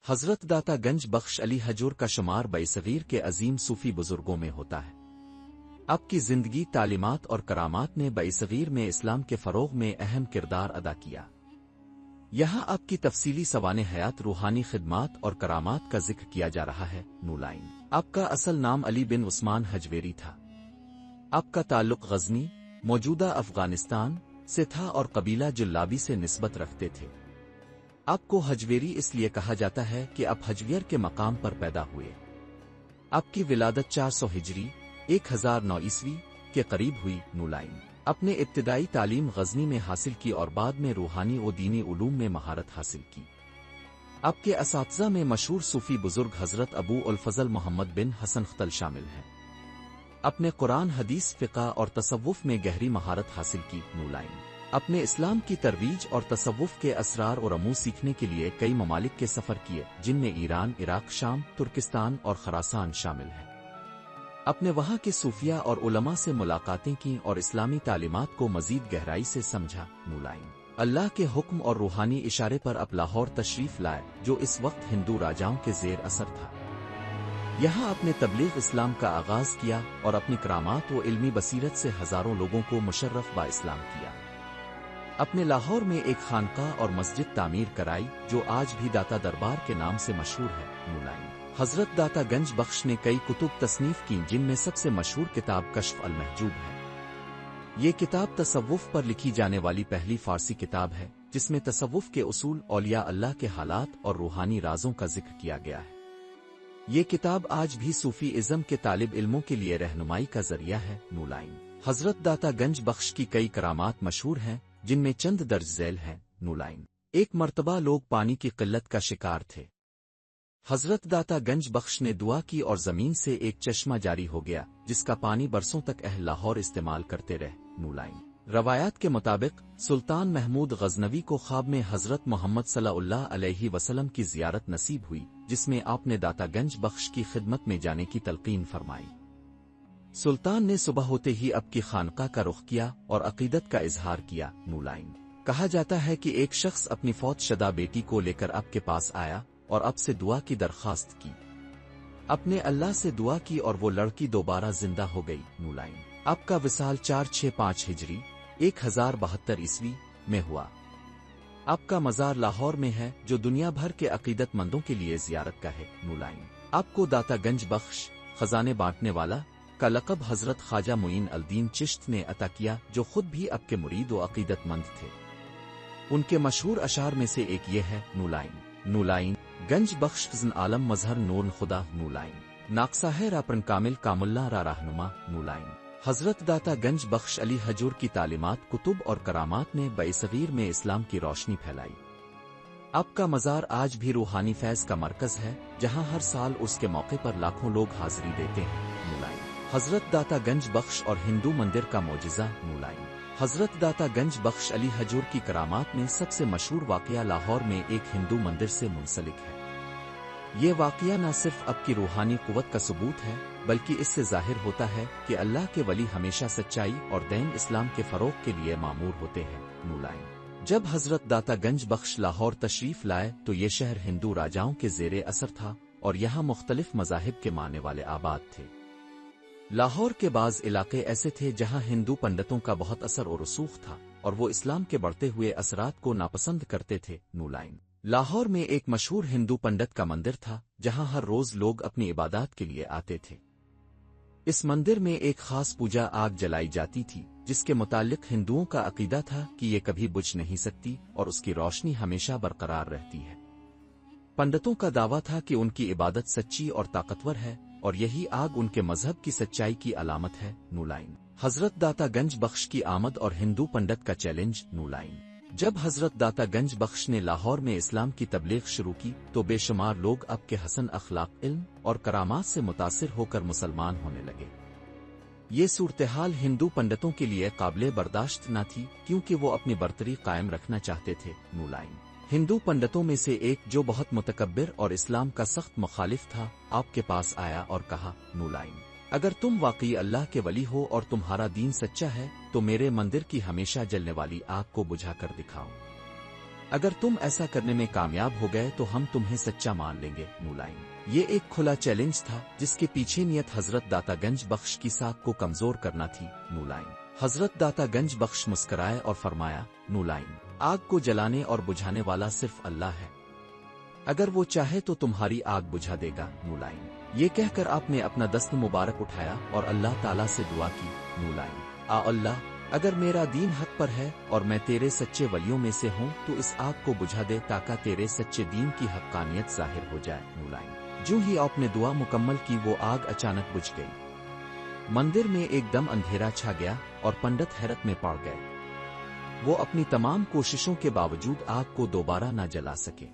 حضرت داتا گنج بخش علی حجور کا شمار بصغیر کے عظیم صوفی بزرگوں میں ہوتا ہے۔ آپ کی زندگی، تعلیمات اور کرامات نے بصغیر میں اسلام کے فروغ میں اہم کردار ادا کیا۔ یہاں آپ کی تفصیلی سوانح حیات، روحانی خدمات اور کرامات کا ذکر کیا جا رہا ہے۔ نولائن آپ کا اصل نام علی بن عثمان حجویری تھا۔ آپ کا تعلق غزنی، موجودہ افغانستان سے تھا اور قبیلہ جلابی سے نسبت رکھتے تھے۔ آپ کو حجویری اس لیے کہا جاتا ہے کہ آپ حجویر کے مقام پر پیدا ہوئے۔ آپ کی ولادت 400 ہجری 1009 عیسوی کے قریب ہوئی۔ نولائن اپنے ابتدائی تعلیم غزنی میں حاصل کی اور بعد میں روحانی و دینی علوم میں مہارت حاصل کی۔ آپ کے اساتذہ میں مشہور صوفی بزرگ حضرت ابو الفضل محمد بن حسن ختل شامل ہیں۔ اپنے قرآن، حدیث، فقہ اور تصوف میں گہری مہارت حاصل کی۔ نولائن اپنے اسلام کی ترویج اور تصوف کے اسرار و رموز سیکھنے کے لیے کئی ممالک کے سفر کیے، جن میں ایران، عراق، شام، ترکستان اور خراسان شامل ہیں۔ اپنے وہاں کے صوفیہ اور علماء سے ملاقاتیں کیں اور اسلامی تعلیمات کو مزید گہرائی سے سمجھا۔ نولائن اللہ کے حکم اور روحانی اشارے پر اب لاہور تشریف لائے، جو اس وقت ہندو راجاؤں کے زیر اثر تھا۔ یہاں اپنے تبلیغ اسلام کا آغاز کیا اور اپنی کرامات و علمی بصیرت سے ہزاروں لوگوں کو مشرف با اسلام کیا۔ اپنے لاہور میں ایک خانقاہ اور مسجد تعمیر کرائی، جو آج بھی داتا دربار کے نام سے مشہور ہے۔ نولائن حضرت داتا گنج بخش نے کئی کتب تصنیف کی، جن میں سب سے مشہور کتاب کشف المحجوب ہے۔ یہ کتاب تصوف پر لکھی جانے والی پہلی فارسی کتاب ہے، جس میں تصوف کے اصول، اولیاء اللہ کے حالات اور روحانی رازوں کا ذکر کیا گیا ہے۔ یہ کتاب آج بھی صوفی ازم کے طالب علموں کے لیے رہنمائی کا ذریعہ ہے۔ نولائن حضرت داتا گنج بخش کی کئی کرامات مشہور ہیں، جن میں چند درج ذیل ہیں۔ نولائن ایک مرتبہ لوگ پانی کی قلت کا شکار تھے۔ حضرت داتا گنج بخش نے دعا کی اور زمین سے ایک چشمہ جاری ہو گیا، جس کا پانی برسوں تک اہل لاہور استعمال کرتے رہے۔ نولائن روایات کے مطابق سلطان محمود غزنوی کو خواب میں حضرت محمد صلی اللہ علیہ وسلم کی زیارت نصیب ہوئی، جس میں آپ نے داتا گنج بخش کی خدمت میں جانے کی تلقین فرمائی۔ سلطان نے صبح ہوتے ہی اب کی خانقاہ کا رخ کیا اور عقیدت کا اظہار کیا۔ نولائن کہا جاتا ہے کہ ایک شخص اپنی فوت شدہ بیٹی کو لے کر اب کے پاس آیا اور اب سے دعا کی درخواست کی۔ اپنے اللہ سے دعا کی اور وہ لڑکی دوبارہ زندہ ہو گئی۔ نولائن اب کا وصال 465 ہجری 1072 عیسوی میں ہوا۔ آپ کا مزار لاہور میں ہے، جو دنیا بھر کے عقیدت مندوں کے لیے زیارت کا ہے۔ نولائن آپ کو داتا گنج بخش، خزانے بانٹنے والا، کا لقب حضرت خواجہ معین الدین چشت نے عطا کیا، جو خود بھی آپ کے مرید و عقیدت مند تھے۔ ان کے مشہور اشعار میں سے ایک یہ ہے: نولائن گنج بخش فزن عالم مظہر نور خدا۔ نولائن ناقصہ ہے راپن کامل کام اللہ را رہنما۔ نولائن حضرت داتا گنج بخش علی حجور کی تعلیمات، کتب اور کرامات نے بصغیر میں اسلام کی روشنی پھیلائی۔ آپ کا مزار آج بھی روحانی فیض کا مرکز ہے، جہاں ہر سال اس کے موقع پر لاکھوں لوگ حاضری دیتے ہیں۔ نولائن حضرت داتا گنج بخش اور ہندو مندر کا معجزہ۔ نولائن حضرت داتا گنج بخش علی حجور کی کرامات میں سب سے مشہور واقعہ لاہور میں ایک ہندو مندر سے منسلک ہے۔ یہ واقعہ نہ صرف اب کی روحانی قوت کا ثبوت ہے، بلکہ اس سے ظاہر ہوتا ہے کہ اللہ کے ولی ہمیشہ سچائی اور دین اسلام کے فروغ کے لیے مامور ہوتے ہیں۔ نولائن جب حضرت داتا گنج بخش لاہور تشریف لائے تو یہ شہر ہندو راجاؤں کے زیر اثر تھا اور یہاں مختلف مذاہب کے ماننے والے آباد تھے۔ لاہور کے بعض علاقے ایسے تھے جہاں ہندو پنڈتوں کا بہت اثر و رسوخ تھا اور وہ اسلام کے بڑھتے ہوئے اثرات کو ناپسند کرتے تھے۔ نولائن لاہور میں ایک مشہور ہندو پنڈت کا مندر تھا، جہاں ہر روز لوگ اپنی عبادات کے لیے آتے تھے۔ اس مندر میں ایک خاص پوجا آگ جلائی جاتی تھی، جس کے متعلق ہندوؤں کا عقیدہ تھا کہ یہ کبھی بجھ نہیں سکتی اور اس کی روشنی ہمیشہ برقرار رہتی ہے۔ پنڈتوں کا دعویٰ تھا کہ ان کی عبادت سچی اور طاقتور ہے اور یہی آگ ان کے مذہب کی سچائی کی علامت ہے۔ نولائن حضرت داتا گنج بخش کی آمد اور ہندو پنڈت کا چیلنج۔ نولائن جب حضرت داتا گنج بخش نے لاہور میں اسلام کی تبلیغ شروع کی تو بے شمار لوگ اب کے حسن اخلاق، علم اور کرامات سے متاثر ہو کر مسلمان ہونے لگے۔ یہ صورتحال ہندو پنڈتوں کے لیے قابل برداشت نہ تھی، کیونکہ وہ اپنی برتری قائم رکھنا چاہتے تھے۔ نولائن ہندو پنڈتوں میں سے ایک، جو بہت متکبر اور اسلام کا سخت مخالف تھا، آپ کے پاس آیا اور کہا: نولائن اگر تم واقعی اللہ کے ولی ہو اور تمہارا دین سچا ہے تو میرے مندر کی ہمیشہ جلنے والی آگ کو بجھا کر دکھاؤ۔ اگر تم ایسا کرنے میں کامیاب ہو گئے تو ہم تمہیں سچا مان لیں گے نولائن۔ یہ ایک کھلا چیلنج تھا جس کے پیچھے نیت حضرت داتا گنج بخش کی ساکھ کو کمزور کرنا تھی نولائن۔ حضرت داتا گنج بخش مسکرائے اور فرمایا، نولائن، آگ کو جلانے اور بجھانے والا صرف اللہ ہے، اگر وہ چاہے تو تمہاری آگ بجھا دے گا نولائن۔ یہ کہہ کر آپ نے اپنا دست مبارک اٹھایا اور اللہ تعالیٰ سے دعا کی، نولائن، اللہ، اگر میرا دین حق پر ہے اور میں تیرے سچے ولیوں میں سے ہوں تو اس آگ کو بجھا دے تاکہ تیرے سچے دین کی حقانیت ظاہر ہو جائے نولائن۔ جو ہی آپ نے دعا مکمل کی وہ آگ اچانک بجھ گئی۔ مندر میں ایک دم اندھیرا چھا گیا اور پنڈت حیرت میں پڑ گئے۔ وہ اپنی تمام کوششوں کے باوجود آگ کو دوبارہ نہ جلا سکے۔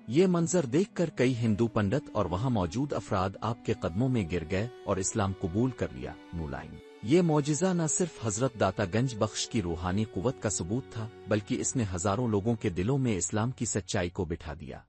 یہ منظر دیکھ کر کئی ہندو پنڈت اور وہاں موجود افراد آپ کے قدموں میں گر گئے اور اسلام قبول کر لیا نولائن۔ یہ معجزہ نہ صرف حضرت داتا گنج بخش کی روحانی قوت کا ثبوت تھا بلکہ اس نے ہزاروں لوگوں کے دلوں میں اسلام کی سچائی کو بٹھا دیا۔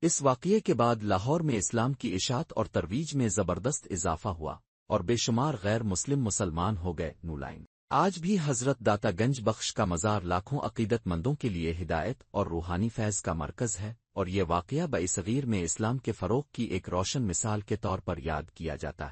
اس واقعے کے بعد لاہور میں اسلام کی اشاعت اور ترویج میں زبردست اضافہ ہوا اور بے شمار غیر مسلم مسلمان ہو گئے نولائن۔ آج بھی حضرت داتا گنج بخش کا مزار لاکھوں عقیدت مندوں کے لیے ہدایت اور روحانی فیض کا مرکز ہے، اور یہ واقعہ بئی صغیر میں اسلام کے فروغ کی ایک روشن مثال کے طور پر یاد کیا جاتا ہے۔